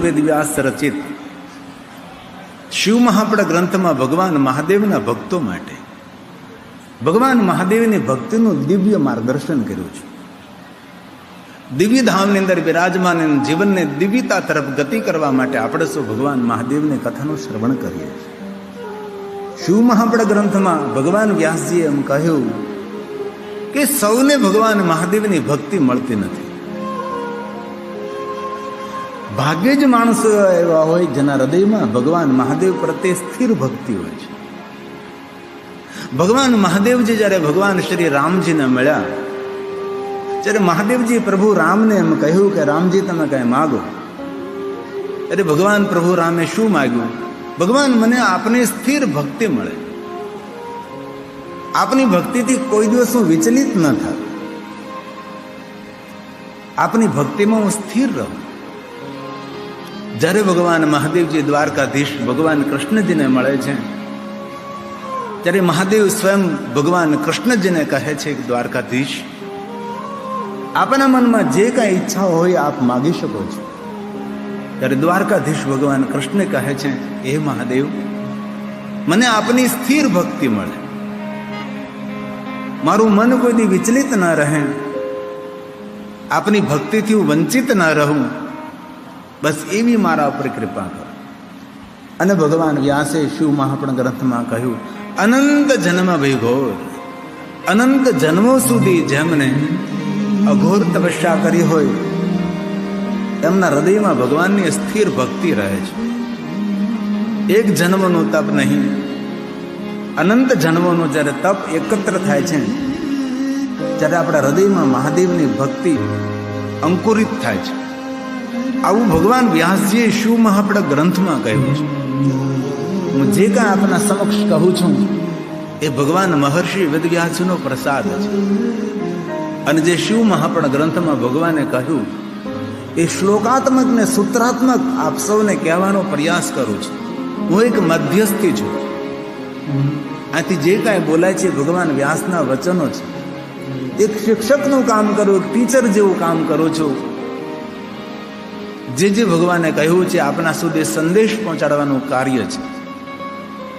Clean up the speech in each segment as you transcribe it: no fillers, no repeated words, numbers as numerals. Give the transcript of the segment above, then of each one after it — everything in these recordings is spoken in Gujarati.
વેદ વ્યાસ રચિત શિવ મહાપડ ગ્રંથમાં ભગવાન મહાદેવના ભક્તો માટે ભગવાન મહાદેવની ભક્તિનું દિવ્ય માર્ગદર્શન કર્યું છે. દિવ્ય ધામની અંદર બિરાજમાન જીવનને દિવ્યતા તરફ ગતિ કરવા માટે આપણે સૌ ભગવાન મહાદેવની કથાનું શ્રવણ કરીએ છીએ. શિવ મહાપડ ગ્રંથમાં ભગવાન વ્યાસજીએ એમ કહ્યું કે સૌને ભગવાન મહાદેવની ભક્તિ મળતી નથી. ભાગ્યે જ માણસો એવા હોય જેના હૃદયમાં ભગવાન મહાદેવ પ્રત્યે સ્થિર ભક્તિ હોય છે. ભગવાન મહાદેવજી જ્યારે ભગવાન શ્રી રામજીને મળ્યા, જ્યારે મહાદેવજી પ્રભુ રામને એમ કહ્યું કે રામજી તમે કઈ માગો, ત્યારે ભગવાન પ્રભુ રામે શું માગ્યું? ભગવાન મને આપની સ્થિર ભક્તિ મળે, આપની ભક્તિથી કોઈ દિવસ હું વિચલિત ન થાઉં, આપની ભક્તિમાં હું સ્થિર રહું. જ્યારે ભગવાન મહાદેવજી દ્વારકાધીશ ભગવાન કૃષ્ણજીને મળે છે, ત્યારે મહાદેવ સ્વયં ભગવાન કૃષ્ણજીને કહે છે કે દ્વારકાધીશ, આપના મનમાં જે કાંઈ ઈચ્છા હોય આપ માગી શકો છો. ત્યારે દ્વારકાધીશ ભગવાન કૃષ્ણ કહે છે, હે મહાદેવ, મને આપની સ્થિર ભક્તિ મળે, મારું મન કોઈ દી વિચલિત ન રહે, આપની ભક્તિથી હું વંચિત ન રહું, બસ એવી મારા ઉપર કૃપા કરો. અને ભગવાન વ્યાસે શિવ મહાપણ ગ્રંથમાં કહ્યું, અનંત જન્મ ભયઘોર, અનંત જન્મો સુધી જેમને અઘોર તપસ્યા કરી હોય એમના હૃદયમાં ભગવાનની સ્થિર ભક્તિ રહે છે. એક જન્મનું તપ નહીં, અનંત જન્મોનું જ્યારે તપ એકત્ર થાય છે, ત્યારે આપણા હૃદયમાં મહાદેવની ભક્તિ અંકુરિત થાય છે. આવું ભગવાન વ્યાસજીએ શિવ મહાપડ ગ્રંથમાં કહ્યું છે. હું જે કાંઈ આપના સમક્ષ કહું છું એ ભગવાન મહર્ષિ વેદવ્યાસજીનો પ્રસાદ છે. અને જે શિવ મહાપડ ગ્રંથમાં ભગવાને કહ્યું એ શ્લોકાત્મક ને સૂત્રાત્મક આપ સૌને કહેવાનો પ્રયાસ કરું છું. હું એક મધ્યસ્થી છું. આથી જે કાંઈ બોલાય છે ભગવાન વ્યાસના વચનો છે. એક શિક્ષકનું કામ કરું, એક ટીચર જેવું કામ કરું છું. જે ભગવાને કહ્યું છે આપના સુધી સંદેશ પહોંચાડવાનું કાર્ય છે.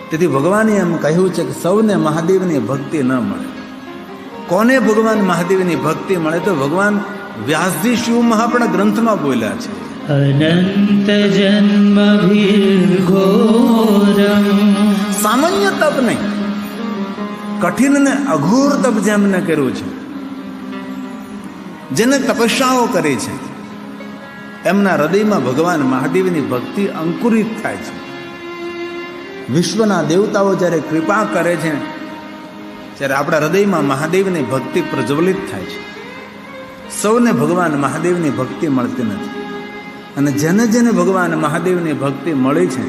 તેથી ભગવાને એમ કહ્યું છે કે સૌને મહાદેવની ભક્તિ ન મળે. કોને ભગવાન મહાદેવની ભક્તિ મળે? તો ભગવાન વ્યાસજી શિવ મહાપણ ગ્રંથમાં બોલ્યા છે, અનંત જન્મ ઘોરમ. સામાન્ય તપ નહીં, કઠિન ને અઘોર તપ જેમને કર્યું છે, જેને તપસ્યાઓ કરી છે, એમના હૃદયમાં ભગવાન મહાદેવની ભક્તિ અંકુરિત થાય છે. વિશ્વના દેવતાઓ જ્યારે કૃપા કરે છે ત્યારે આપણા હૃદયમાં મહાદેવની ભક્તિ પ્રજ્વલિત થાય છે. સૌને ભગવાન મહાદેવની ભક્તિ મળતી નથી. અને જેને જેને ભગવાન મહાદેવની ભક્તિ મળી છે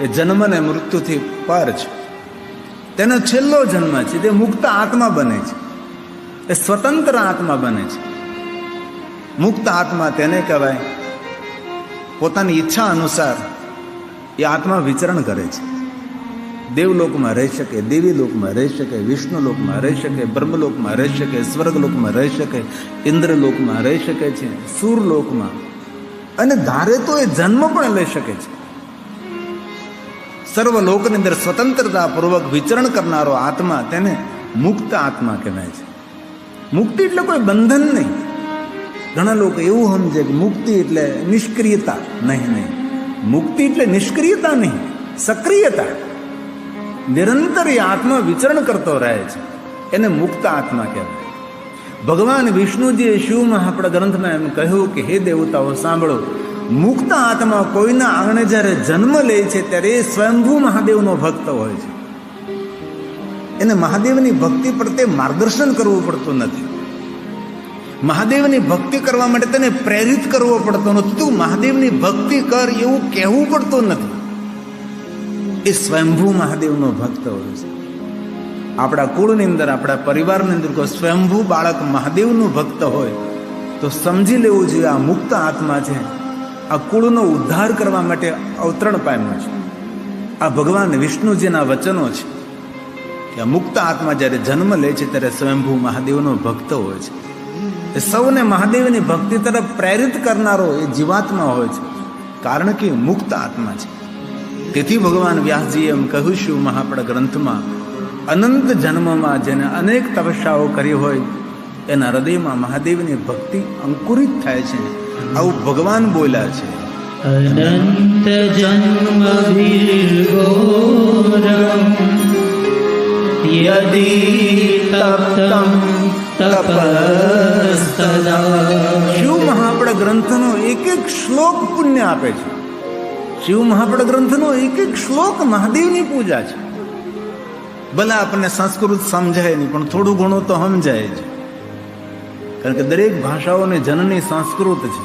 એ જન્મ ને મૃત્યુથી પર છે. તેનો છેલ્લો જન્મ છે, તે મુક્ત આત્મા બને છે, એ સ્વતંત્ર આત્મા બને છે. મુક્ત આત્મા તેને કહેવાય પોતાની ઈચ્છા અનુસાર એ આત્મા વિચરણ કરે છે. દેવલોકમાં રહી શકે, દેવી લોકમાં રહી શકે, વિષ્ણુ લોકમાં રહી શકે, બ્રહ્મલોકમાં રહી શકે, સ્વર્ગલોકમાં રહી શકે, ઇન્દ્રલોકમાં રહી શકે છે, સૂરલોકમાં, અને ધારે તો એ જન્મ પણ લઈ શકે છે. સર્વલોકની અંદર સ્વતંત્રતા પૂર્વક વિચરણ કરનારો આત્મા તેને મુક્ત આત્મા કહેવાય છે. મુક્તિ એટલે કોઈ બંધન નહીં. ઘણા લોકો એવું સમજે કે મુક્તિ એટલે નિષ્ક્રિયતા. નહીં, મુક્તિ એટલે નિષ્ક્રિયતા નહીં, સક્રિયતા. નિરંતર એ આત્મા વિચરણ કરતો રહે છે, એને મુક્ત આત્મા કહેવાય. ભગવાન વિષ્ણુજીએ શિવ મહાપડ ગ્રંથમાં એમ કહ્યું કે હે દેવતાઓ સાંભળો, મુક્ત આત્મા કોઈના આંગણે જ્યારે જન્મ લે છે ત્યારે એ સ્વયંભૂ મહાદેવનો ભક્ત હોય છે. એને મહાદેવની ભક્તિ પ્રત્યે માર્ગદર્શન કરવું પડતું નથી. મહાદેવની ભક્તિ કરવા માટે તેને પ્રેરિત કરવો પડતો નથી. તું મહાદેવની ભક્તિ કર એવું કહેવું પડતું નથી. એ સ્વયંભૂ મહાદેવનો ભક્ત હોય છે. આપણા કુળની અંદર, આપણા પરિવારની અંદર કોઈ સ્વયંભૂ બાળક મહાદેવનું ભક્ત હોય તો સમજી લેવું જોઈએ આ મુક્ત આત્મા છે, આ કુળનો ઉદ્ધાર કરવા માટે અવતરણ પામ્યો છે. આ ભગવાન વિષ્ણુજીના વચનો છે કે આ મુક્ત આત્મા જ્યારે જન્મ લે છે ત્યારે સ્વયંભૂ મહાદેવનો ભક્ત હોય છે. એ સૌને મહાદેવની ભક્તિ તરફ પ્રેરિત કરનારો એ જીવાત્મા હોય છે. કારણ કે મુક્ત આત્મા છે. તેથી ભગવાન વ્યાસજીએ એમ કહ્યું શિવ મહાપડ ગ્રંથમાં, અનંત જન્મમાં જેને અનેક તપસ્યાઓ કરી હોય એના હૃદયમાં મહાદેવની ભક્તિ અંકુરિત થાય છે. આવું ભગવાન બોલ્યા છે. અનંત જન્મ વિર્ઘોરમ યદિ તપ્તમ તપસ્તદા. શિવ મહાપડ ગ્રંથનો એક એક શ્લોક પુણ્ય આપે છે. શિવ મહાપડ ગ્રંથનો એક એક શ્લોક મહાદેવની પૂજા છે. ભલે આપણને સંસ્કૃત સમજાય નહીં, પણ થોડું ઘણું તો સમજાય છે. કારણ કે દરેક ભાષાઓની જનની સંસ્કૃત છે.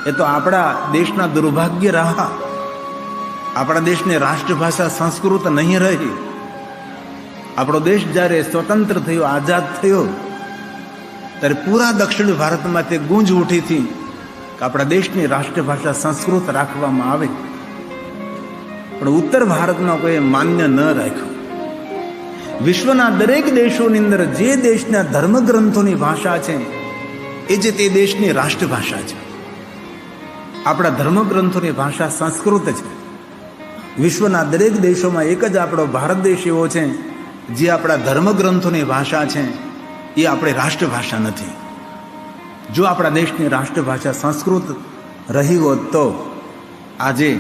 એ તો આપણા દેશના દુર્ભાગ્ય રહ્યા. આપણા દેશની રાષ્ટ્રભાષા સંસ્કૃત નહીં રહી. આપણો દેશ જ્યારે સ્વતંત્ર થયો, આઝાદ થયો, ત્યારે પૂરા દક્ષિણ ભારતમાં તે ગુંજ ઉઠી હતી કે આપણા દેશની રાષ્ટ્રભાષા સંસ્કૃત રાખવામાં આવે. પણ ઉત્તર ભારતમાં કોઈ માન્ય ન રાખ્યું. વિશ્વના દરેક દેશોની અંદર જે દેશના ધર્મગ્રંથોની ભાષા છે એ જે તે દેશની રાષ્ટ્રભાષા છે. આપણા ધર્મગ્રંથોની ભાષા સંસ્કૃત છે. વિશ્વના દરેક દેશોમાં એક જ આપણો ભારત દેશ એવો છે જે આપણા ધર્મગ્રંથોની ભાષા છે એ આપણી રાષ્ટ્રભાષા નથી. જો આપણા દેશની રાષ્ટ્રભાષા સંસ્કૃત રહી હોત તો આજે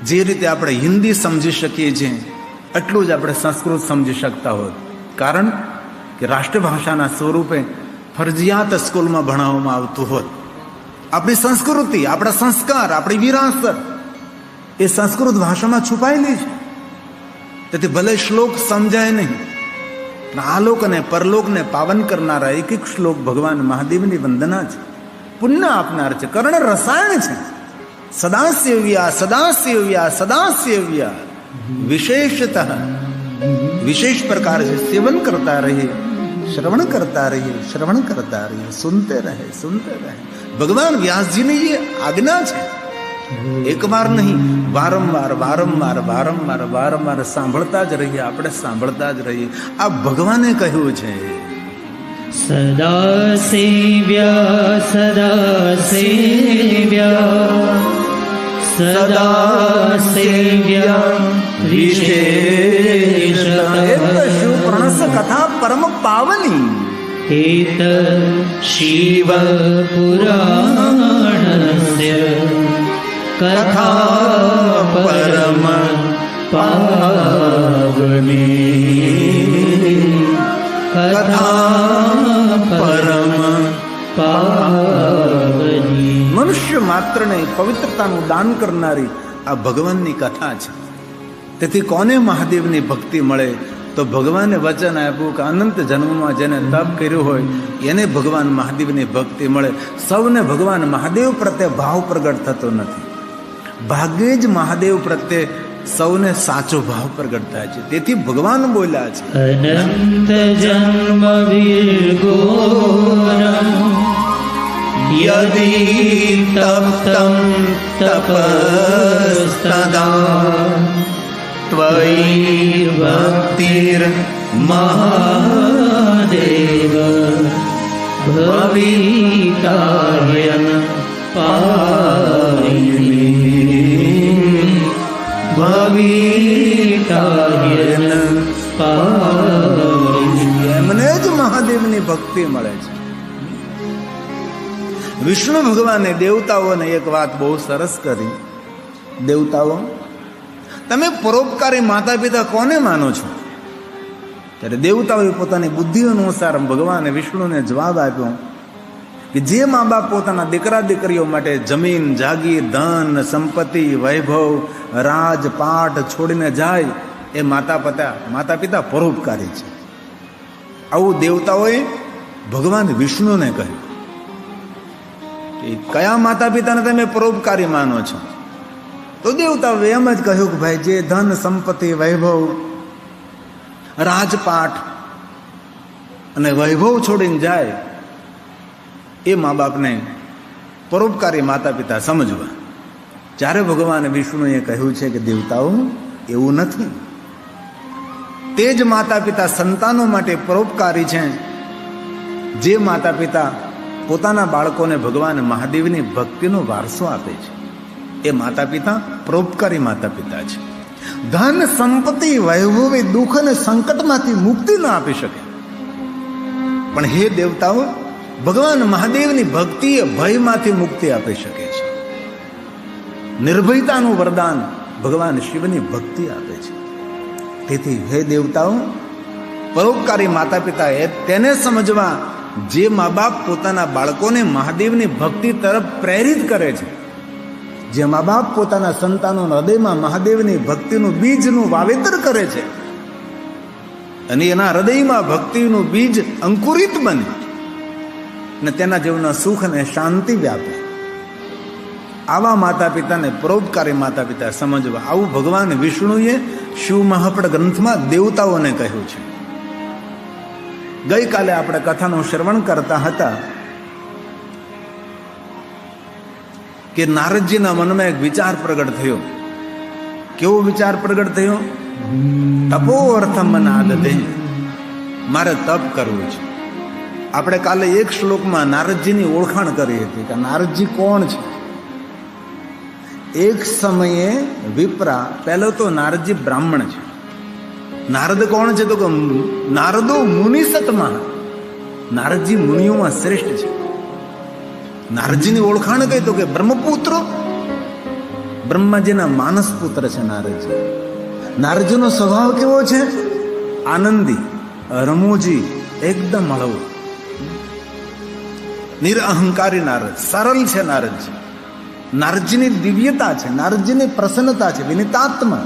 જે રીતે આપણે હિન્દી સમજી શકીએ છીએ એટલું જ આપણે સંસ્કૃત સમજી શકતા હોત. કારણ કે રાષ્ટ્રભાષાના સ્વરૂપે ફરજિયાત સ્કૂલમાં ભણાવવામાં આવતું હોત. આપણી સંસ્કૃતિ, આપણા સંસ્કાર, આપણી વિરાસત એ સંસ્કૃત ભાષામાં છુપાયેલી છે. તેથી ભલે શ્લોક સમજાય નહીં, આલોક અને પરલોકને પાવન કરનારા એક એક શ્લોક ભગવાન મહાદેવની વંદના છે, પુણ્ય આપનાર છે, કર્ણ રસાયણ છે. સદાશિવ્યા સદાશિવ્યા સદાશિવ્યા વિશેષતઃ વિશેષ પ્રકાર से सेवन करता रहिए, श्रवण करता रहिए, श्रवण करता रहिए, सुनते रहे, सुनते रहे. भगवान व्यास जी ने ये आज्ञा છે. એક વાર નહીં, વારંવાર વારંવાર વારંવાર વારંવાર સાંભળતા જ રહીએ. આપણે સાંભળતા જ રહીએ. આ ભગવાને કહ્યું છે. સદા સેવ્યા સદા સેવ્યા સદા સેવ્યા વિશેષતઃ પ્रणસ કથા પરમ પાવની એત શિવ પુરાણસ્ય કથા પરમ પાવની કથા પરમ પાવની. મનુષ્ય માત્રને પવિત્રતાનું દાન કરનારી આ ભગવાનની કથા છે. તેથી કોને મહાદેવની ભક્તિ મળે? તો ભગવાને વચન આપ્યું કે અનંત જન્મમાં જેને તપ કર્યું હોય એને ભગવાન મહાદેવની ભક્તિ મળે. સૌને ભગવાન મહાદેવ પ્રત્યે ભાવ પ્રગટ થતો નથી. ભાગ્યે જ મહાદેવ પ્રત્યે સૌને સાચો ભાવ પ્રગટ થાય છે. તેથી ભગવાન બોલ્યા છે, અનંત જન્મ વિર્ઘોરમ યદિ તપ્તમ તપસ્તદા ત્વયિ ભક્તિર મહાદેવ ભવિતાયન પાયિની ભવિતાયન પાયિની. એમને જ મહાદેવની ભક્તિ મળે છે. વિષ્ણુ ભગવાને દેવતાઓને એક વાત બહુ સરસ કરી. દેવતાઓ, તમે પરોપકારી માતા પિતા કોને માનો છો? ત્યારે દેવતાઓએ પોતાની બુદ્ધિ અનુસાર ભગવાને વિષ્ણુને જવાબ આપ્યો કે જે મા બાપ પોતાના દીકરા દીકરીઓ માટે જમીન, જાગીર, ધન, સંપત્તિ, વૈભવ, રાજપાટ છોડીને જાય એ માતા પિતા પરોપકારી છે. આવું દેવતાઓએ ભગવાન વિષ્ણુને કહ્યું. કયા માતા પિતાને તમે પરોપકારી માનો છો? તો દેવતાઓએ એમ જ કહ્યું કે ભાઈ જે ધન, સંપત્તિ, વૈભવ, રાજપાટ અને વૈભવ છોડીને જાય એ મા બાપને પરોપકારી માતા પિતા સમજવા. જ્યારે ભગવાન વિષ્ણુએ કહ્યું છે કે દેવતાઓ એવું નથી, તે જ માતા પિતા સંતાનો માટે પરોપકારી છે જે માતા પિતા પોતાના બાળકોને ભગવાન મહાદેવની ભક્તિનો વારસો આપે છે. એ માતા પિતા પરોપકારી માતા પિતા છે. ધન સંપત્તિ વૈભવે દુઃખ અને સંકટમાંથી મુક્તિ ન આપી શકે, પણ હે દેવતાઓ, ભગવાન મહાદેવની ભક્તિ એ ભયમાંથી મુક્તિ આપી શકે છે. નિર્ભયતાનું વરદાન ભગવાન શિવની ભક્તિ આપે છે. તેથી હે દેવતાઓ, પરોપકારી માતા પિતા એ તેને સમજવા જે મા બાપ પોતાના બાળકોને મહાદેવની ભક્તિ તરફ પ્રેરિત કરે છે, જે મા બાપ પોતાના સંતાનોના હૃદયમાં મહાદેવની ભક્તિનું બીજનું વાવેતર કરે છે અને એના હૃદયમાં ભક્તિનું બીજ અંકુરિત બને અને તેના જીવનમાં સુખ અને શાંતિ વ્યાપે, આવા માતા પિતાને પરોપકારી માતા પિતા સમજવા. આવું ભગવાન વિષ્ણુએ શિવ મહાપડ ગ્રંથમાં દેવતાઓને કહ્યું છે. ગઈકાલે આપણે કથાનું શ્રવણ કરતા હતા કે નારદજીના મનમાં એક વિચાર પ્રગટ થયો. કેવો વિચાર પ્રગટ થયો? તપો અર્થમ મન આદતે, મારે તપ કરવું છે. આપણે કાલે એક શ્લોકમાં નારદજીની ઓળખાણ કરી હતી કે નારદજી કોણ છે. એક સમયે વિપ્રા, પહેલો તો નારદજી બ્રાહ્મણ છે. નારદ કોણ છે? તો કે નારદો મુનિસતમાં, નારદજી મુનિઓમાં શ્રેષ્ઠ છે. નારદજીની ઓળખાણ કઈ? તો કે બ્રહ્મપુત્રો, બ્રહ્માજીના માનસ પુત્ર છે નારદજી. નારદજીનો સ્વભાવ કેવો છે? આનંદી, રમૂજી, એકદમ હળવો, નિરઅહંકારી નારદ, સરળ છે નારદજી. નારદજીની દિવ્યતા છે, નારદજીની પ્રસન્નતા છે, વિનિતાત્મા.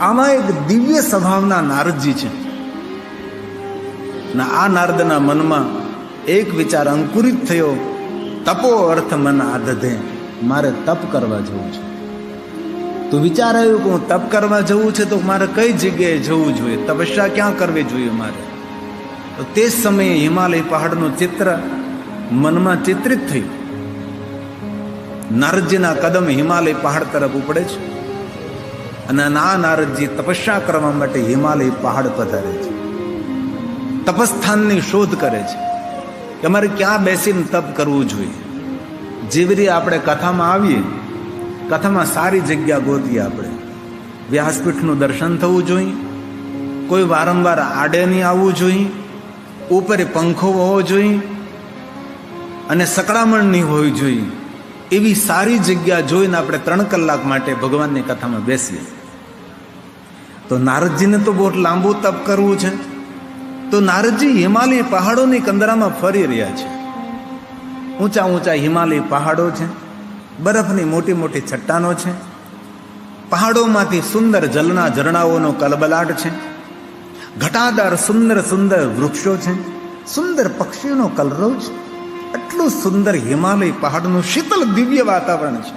આમાં એક દિવ્ય સ્વભાવના નારદજી છે. ના આ નારદના મનમાં એક વિચાર અંકુરિત થયો, તપો અર્થ મન આદધે, મારે તપ કરવા જવું છે. તો વિચાર આવ્યો કે હું તપ કરવા જવું છે તો મારે કઈ જગ્યાએ જવું જોઈએ, તપસ્યા ક્યાં કરવી જોઈએ મારે. તો તે સમયે હિમાલય પહાડનું ચિત્ર મનમાં ચિત્રિત થયું. નારદજીના કદમ હિમાલય પહાડ તરફ ઉપડે છે અને આ નારદજી તપસ્યા કરવા માટે હિમાલય પહાડ પધારે છે. તપસ્થાનની શોધ કરે છે કે અમારે ક્યાં બેસીને તપ કરવું જોઈએ. જેવી રીતે આપણે કથામાં આવીએ, કથામાં સારી જગ્યા ગોતીએ. આપણે વ્યાસપીઠનું દર્શન થવું જોઈએ, કોઈ વારંવાર આડે નહીં આવવું જોઈએ, ઉપર પંખો હોવો જોઈએ અને સકડામણ નહીં હોવી જોઈએ. એવી સારી જગ્યા જોઈને આપણે 3 કલાક માટે ભગવાનની કથામાં બેસીએ. તો નારદજીને તો બહુ લાંબુ તપ કરવું છે. તો નારદજી હિમાલય પહાડોની કંદરામાં ફરી રહ્યા છે. ઊંચા ઊંચા હિમાલય પહાડો છે, બરફની મોટી મોટી ચટ્ટાનો છે, પહાડોમાંથી સુંદર જલના ઝરણાઓનો કલબલાટ છે, ઘટાદાર સુંદર સુંદર વૃક્ષો છે, સુંદર પક્ષીઓનો કલરવ છે. એટલું સુંદર હિમાલય પહાડનું શીતલ દિવ્ય વાતાવરણ છે.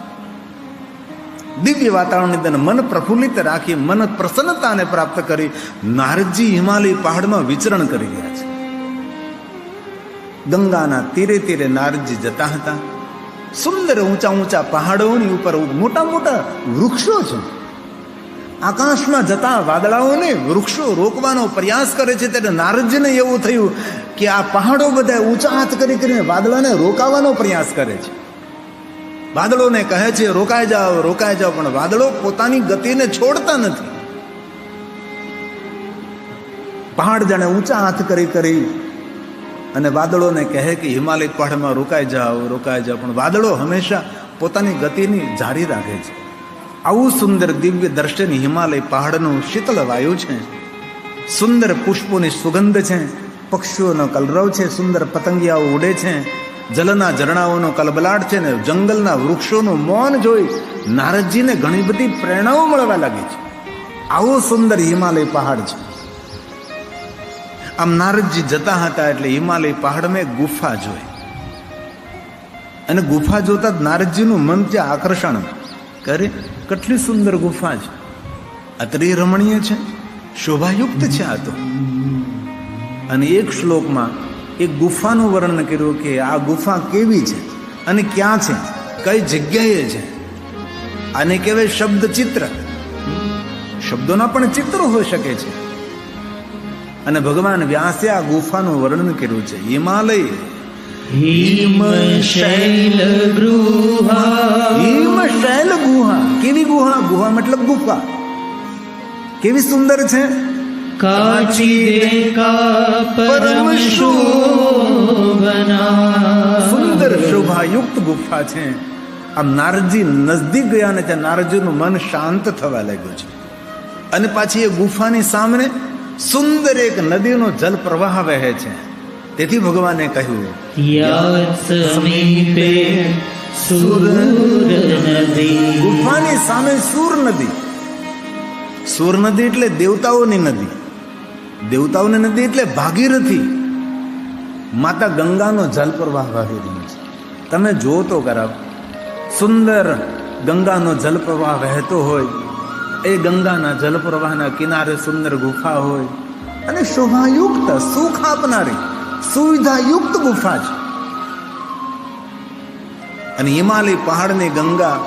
દિવ્ય વાતાવરણની અંદર મન પ્રફુલ્લિત રાખી, મન પ્રસન્નતાને પ્રાપ્ત કરી નારદજી હિમાલય પહાડમાં વિચરણ કરી રહ્યા છે. ગંગાના તીરે તીરે નારદજી જતા હતા. સુંદર ઊંચા ઊંચા પહાડોની ઉપર મોટા મોટા વૃક્ષો છે. આકાશમાં જતા વાદળાઓને વૃક્ષો રોકવાનો પ્રયાસ કરે છે. ત્યારે નારદજીને એવું થયું કે આ પહાડો બધા ઊંચા હાથ કરી કરીને વાદળાને રોકાવાનો પ્રયાસ કરે છે. વાદળોને કહે છે રોકાઈ જાઓ, રોકાઈ જાઓ, પણ વાદળો પોતાની ગતિને છોડતા નથી. પહાડ જાણે ઊંચા હાથ કરી કરી અને વાદળોને કહે કે હિમાલય પહાડમાં રોકાઈ જાઓ, રોકાઈ જાઓ, પણ વાદળો હંમેશા પોતાની ગતિની જારી રાખે છે. આવું સુંદર દિવ્ય દર્શન હિમાલય પહાડનું શીતળ વાયુ છે. સુંદર પુષ્પોની સુગંધ છે, પક્ષીઓનો કલરવ છે, સુંદર પતંગિયાઓ ઉડે છે, જલના ઝરણાઓનો કલબલાટ છે ને જંગલના વૃક્ષોનું મૌન જોઈ નારદજીને ઘણી બધી પ્રેરણાઓ મળવા લાગી છે. આવો સુંદર હિમાલય પહાડ છે. આમ નારદજી જતા હતા એટલે હિમાલય પહાડમાં એક ગુફા જોઈ અને ગુફા જોતા જ નારદજીનું મન ત્યાં આકર્ષણ કરે. કેટલી સુંદર ગુફા છે, અત્રે રમણીય છે, શોભાયુક્ત છે આ તો. અને એક શ્લોકમાં એક ગુફાનું વર્ણન કર્યું કે આ ગુફા કેવી છે અને ક્યાં છે, કઈ જગ્યાએ છે. આને કહેવાય શબ્દ ચિત્ર. શબ્દોના પણ ચિત્રો હોઈ શકે છે. અને ભગવાન વ્યાસે આ ગુફાનું વર્ણન કર્યું છે. હિમાલય હિમ શૈલ ગૃહા ગુહા મતલબ ગુફા. કેવી સુંદર છે. કાચી દેકા પરમ શોભના. સુંદર શોભાયુક્ત ગુફા છે. આમ નારદજી નજદીક ગયા ને ત્યાં નારદજીનું મન શાંત થવા લાગ્યું છે. અને પાછી એ ગુફાની સામે સુંદર એક નદીનો જલ પ્રવાહ વહે છે. તેથી ભગવાને કહ્યું, યાત સમીપે સુર નદી. ગુફાની સામે સુર નદી. સુર નદી એટલે દેવતાઓની નદી. દેવતાઓની નદી એટલે ભાગીરથી માતા ગંગાનો જલ પ્રવાહ વહી રહ્યો છે. તમે જો તો કરાવ, સુંદર ગંગાનો જલ પ્રવાહ વહેતો હોય, એ ગંગાના જલ પ્રવાહના કિનારે સુંદર ગુફા હોય અને શોભાયુક્ત સુખ આપનારી સુવિધાયુક્ત ગુફા છે. અને હિમાલય પહાડની ગંગા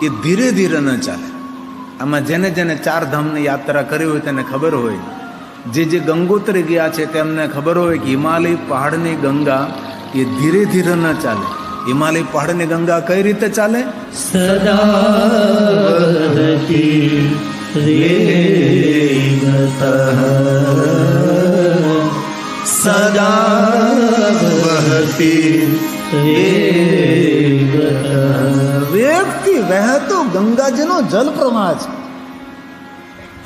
એ ધીરે ધીરે ન ચાલે. આમાં જેને જેને 4 ધામની યાત્રા કરી હોય તેને ખબર હોય, જે ગંગોત્રી ગયા છે તેમને ખબર હોય કે હિમાલય પહાડની ગંગા એ ધીરે ધીરે ન ચાલે. હિમાલય પહાડની ગંગા કઈ રીતે ચાલે? સદા વહતી રેગતઃ. સદા વહતી વેગથી વહેતો ગંગાજીનો જલ પ્રવાહ છે.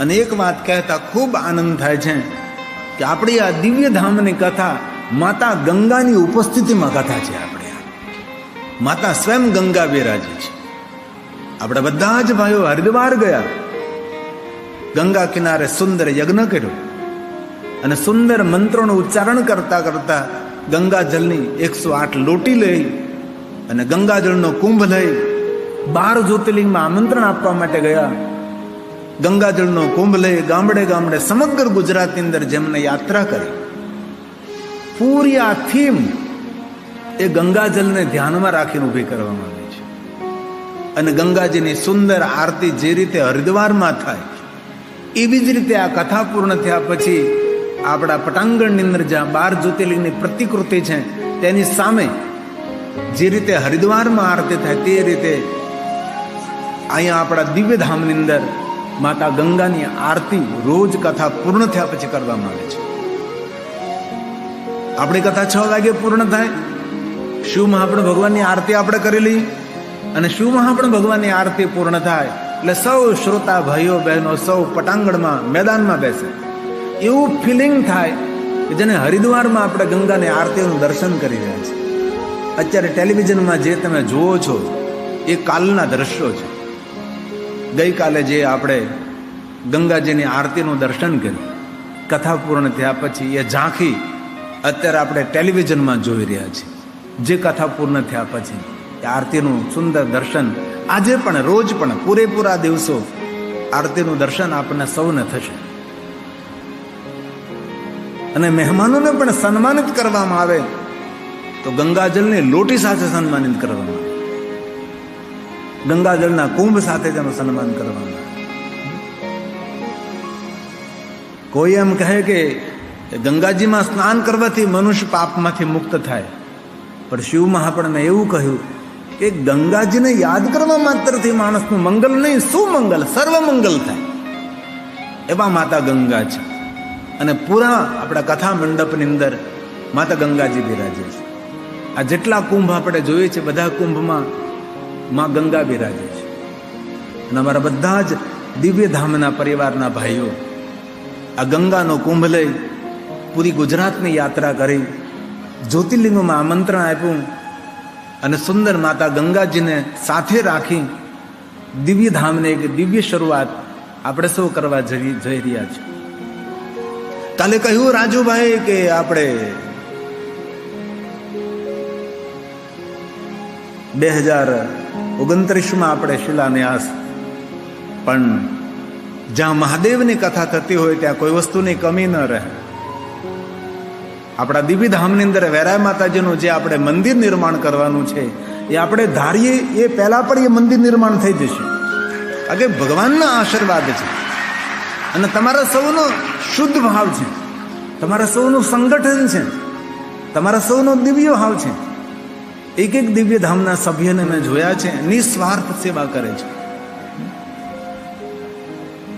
અને એક વાત કહેતા ખૂબ આનંદ થાય છે કે આપણી આ દિવ્ય ધામની કથા માતા ગંગાની ઉપસ્થિતિમાં કથા છે. આપણે માતા સ્વયં ગંગા બિરાજે છે. આપણે બધા જ ભાઈઓ હરિદ્વાર ગયા, ગંગા કિનારે સુંદર યજ્ઞ કર્યો અને સુંદર મંત્રોનું ઉચ્ચારણ કરતા કરતા ગંગાજળની 108 લોટી લઈ અને ગંગાજળનો કુંભ લઈ 12 જ્યોતિર્લિંગમાં આમંત્રણ આપવા માટે ગયા. ગંગાજળનો કુંભ લઈ ગામડે ગામડે સમગ્ર ગુજરાતની અંદર જેમને યાત્રા કરી, પૂરી આ થીમ એ ગંગાજળને ધ્યાનમાં રાખીને ઊભી કરવામાં આવી છે. અને ગંગાજીની સુંદર આરતી જે રીતે હરિદ્વારમાં થાય એવી જ રીતે આ કથા પૂર્ણ થયા પછી આપણા પટાંગણની અંદર જ્યાં 12 જ્યોતિર્લિંગની પ્રતિકૃતિ છે તેની સામે જે રીતે હરિદ્વારમાં આરતી થાય તે રીતે અહીંયા આપણા દિવ્ય ધામની અંદર માતા ગંગાની આરતી રોજ કથા પૂર્ણ થયા પછી કરવામાં આવે છે. આપણી કથા 6 વાગે પૂર્ણ થાય, શિવ મહાપ્રભુ ભગવાનની આરતી આપણે કરી લઈએ અને શિવ મહાપ્રભુ ભગવાનની આરતી પૂર્ણ થાય એટલે સૌ શ્રોતા ભાઈઓ બહેનો સૌ પટાંગણમાં મેદાનમાં બેસે. એવું ફિલિંગ થાય કે જેને હરિદ્વારમાં આપણે ગંગાની આરતીનું દર્શન કરી રહ્યા છે. અત્યારે ટેલિવિઝનમાં જે તમે જુઓ છો એ કાલના દ્રશ્યો છે. ગઈકાલે જે આપણે ગંગાજીની આરતીનું દર્શન કર્યું, કથા પૂર્ણ થયા પછી એ ઝાંખી અત્યારે આપણે ટેલિવિઝનમાં જોઈ રહ્યા છીએ. જે કથા પૂર્ણ થયા પછી એ આરતીનું સુંદર દર્શન આજે પણ રોજ પણ પૂરેપૂરા દિવસો આરતીનું દર્શન આપણને સૌને થશે. અને મહેમાનોને પણ સન્માનિત કરવામાં આવે તો ગંગાજળની લોટી સાથે સન્માનિત કરવામાં આવે, ગંગાજળના કુંભ સાથે તેનું સન્માન કરવામાં આવે. કોઈ એમ કહે કે ગંગાજીમાં સ્નાન કરવાથી મનુષ્ય પાપમાંથી મુક્ત થાય, પણ શિવ મહાપ્રભુએ એવું કહ્યું કે ગંગાજીને યાદ કરવા માત્રથી માણસનું મંગલ નહીં, સુમંગલ સર્વમંગલ થાય. એવા માતા ગંગા છે. અને પૂરા આપણા કથા મંડપની અંદર માતા ગંગાજી બિરાજે છે. આ જેટલા કુંભ આપણે જોઈએ છે બધા કુંભમાં માં ગંગા બિરાજે છે. અને અમારા બધા જ દિવ્ય ધામના પરિવારના ભાઈઓ આ ગંગાનો કુંભ લઈ પૂરી ગુજરાતની યાત્રા કરી, જ્યોતિર્લિંગોમાં આમંત્રણ આપ્યું અને સુંદર માતા ગંગાજીને સાથે રાખી દિવ્ય ધામને એક દિવ્ય શરૂઆત આપણે સૌ કરવા જઈ રહ્યા છીએ. કાલે કહ્યું રાજુભાઈ કે આપણે 2029માં આપણે શિલાન્યાસ, પણ જ્યાં મહાદેવની કથા થતી હોય ત્યાં કોઈ વસ્તુની કમી ન રહે. આપણા દિવ્ય ધામની અંદર વેરાય માતાજીનું જે આપણે મંદિર નિર્માણ કરવાનું છે એ આપણે ધારીએ એ પહેલા પણ એ મંદિર નિર્માણ થઈ જશે. આજે ભગવાનના આશીર્વાદ છે અને તમારા સૌનો શુદ્ધ ભાવ છે, તમારા સૌનું સંગઠન છે, તમારા સૌનો દિવ્ય ભાવ છે. એક દિવ્ય ધામના સભ્યને મેં જોયા છે નિસ્વાર્થ સેવા કરે છે.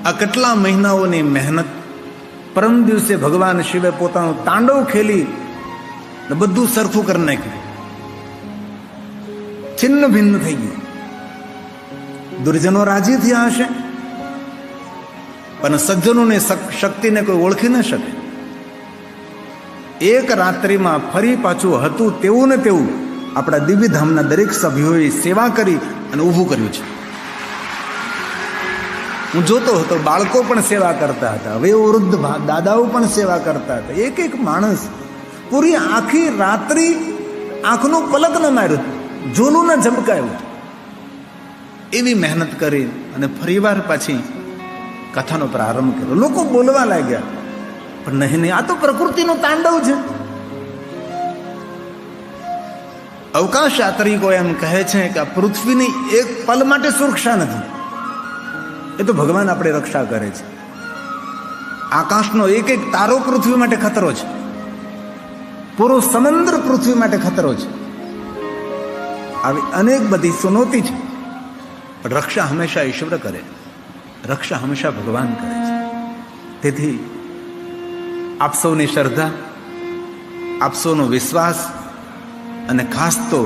આ કેટલા મહિનાઓની મહેનત, પરમ દિવસે ભગવાન શિવે પોતાનું તાંડવ ખેલી ને બધું સરખું કરી નાખ્યું, છિન્ન ભિન્ન થઈ ગયું. દુર્જનો રાજી થયા હશે, પણ સજ્જનોની શક્તિને કોઈ ઓળખી ન શકે. એક રાત્રિમાં ફરી પાછું હતું તેવું ને તેવું આપણા દિવ્યધામના દરેક સભ્યોએ સેવા કરી અને ઊભું કર્યું છે. હું જોતો હતો, બાળકો પણ સેવા કરતા હતા, હવે વૃદ્ધ દાદાઓ પણ સેવા કરતા હતા. એક એક માણસ પૂરી આખી રાત્રિ આંખનું પલક ન માર્યું, જોલું ન ઝબકાયું, એવી મહેનત કરી અને ફરીવાર પાછી કથાનો પ્રારંભ કર્યો. લોકો બોલવા લાગ્યા, પણ નહીં, આ તો પ્રકૃતિનું તાંડવ છે. અવકાશ યાત્રિકો એમ કહે છે કે આ પૃથ્વીની એક પલ માટે સુરક્ષા નથી, એ તો ભગવાન આપણે રક્ષા કરે છે. આકાશનો એક એક તારો પૃથ્વી માટે ખતરો છે, પૂરો સમુદ્ર પૃથ્વી માટે ખતરો છે. આવી અનેક બધી સુનોતી છે, પણ રક્ષા હંમેશા ઈશ્વર કરે, રક્ષા હંમેશા ભગવાન કરે છે. તેથી આપ સૌની શ્રદ્ધા, આપ સૌનો વિશ્વાસ અને ખાસ તો